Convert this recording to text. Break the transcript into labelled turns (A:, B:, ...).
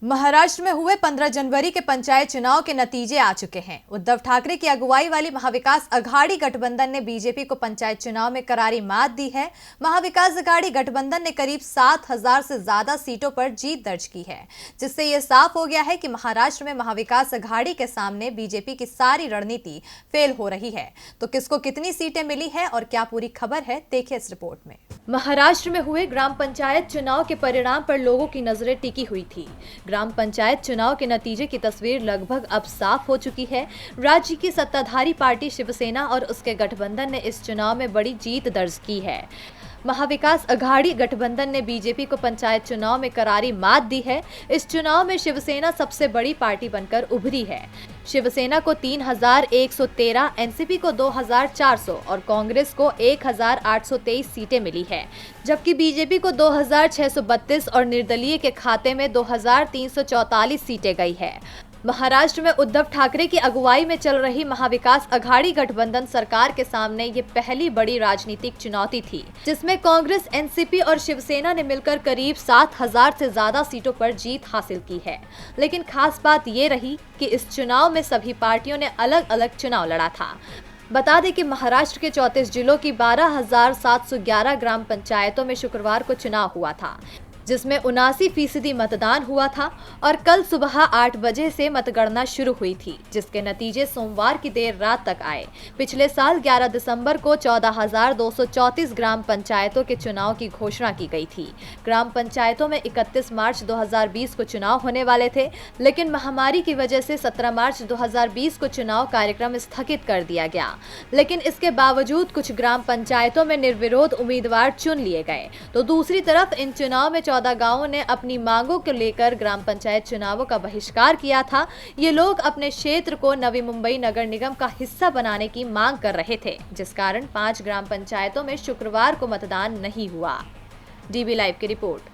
A: महाराष्ट्र में हुए 15 जनवरी के पंचायत चुनाव के नतीजे आ चुके हैं। उद्धव ठाकरे की अगुवाई वाली महाविकास अघाड़ी गठबंधन ने बीजेपी को पंचायत चुनाव में करारी मात दी है। महाविकास अघाड़ी गठबंधन ने करीब 7,000 से ज्यादा सीटों पर जीत दर्ज की है, जिससे यह साफ हो गया है कि महाराष्ट्र में महाविकास अघाड़ी के सामने बीजेपी की सारी रणनीति फेल हो रही है। तो किसको कितनी सीटें मिली है और क्या पूरी खबर है, देखिए इस रिपोर्ट में। महाराष्ट्र में हुए ग्राम पंचायत चुनाव के परिणाम पर लोगों की नजरें टिकी हुई थी। ग्राम पंचायत चुनाव के नतीजे की तस्वीर लगभग अब साफ हो चुकी है। राज्य की सत्ताधारी पार्टी शिवसेना और उसके गठबंधन ने इस चुनाव में बड़ी जीत दर्ज की है। महाविकास अघाड़ी गठबंधन ने बीजेपी को पंचायत चुनाव में करारी मात दी है। इस चुनाव में शिवसेना सबसे बड़ी पार्टी बनकर उभरी है। शिवसेना को 3,113, एनसीपी को 2,400 और कांग्रेस को 1,823 सीटें मिली है, जबकि बीजेपी को 2,632 और निर्दलीय के खाते में 2,344 सीटें गई है। महाराष्ट्र में उद्धव ठाकरे की अगुवाई में चल रही महाविकास अघाड़ी गठबंधन सरकार के सामने ये पहली बड़ी राजनीतिक चुनौती थी, जिसमें कांग्रेस, एनसीपी और शिवसेना ने मिलकर करीब 7,000 से ज्यादा सीटों पर जीत हासिल की है। लेकिन खास बात ये रही कि इस चुनाव में सभी पार्टियों ने अलग अलग चुनाव लड़ा था। बता दें कि महाराष्ट्र के 34 जिलों की 12,711 ग्राम पंचायतों में शुक्रवार को चुनाव हुआ था, जिसमें 79% मतदान हुआ था और कल सुबह 8 बजे से मतगणना शुरू हुई थी, जिसके नतीजे सोमवार की देर रात तक आए। पिछले साल 11 दिसंबर को 14,234 ग्राम पंचायतों के चुनाव की घोषणा की गई थी। ग्राम पंचायतों में 31 मार्च 2020 को चुनाव होने वाले थे, लेकिन महामारी की वजह से 17 मार्च 2020 को चुनाव कार्यक्रम स्थगित कर दिया गया। लेकिन इसके बावजूद कुछ ग्राम पंचायतों में निर्विरोध उम्मीदवार चुन लिए गए। तो दूसरी तरफ इन चुनाव में 14 गांवों ने अपनी मांगों को लेकर ग्राम पंचायत चुनावों का बहिष्कार किया था। ये लोग अपने क्षेत्र को नवी मुंबई नगर निगम का हिस्सा बनाने की मांग कर रहे थे, जिस कारण 5 ग्राम पंचायतों में शुक्रवार को मतदान नहीं हुआ। डीबी लाइव की रिपोर्ट।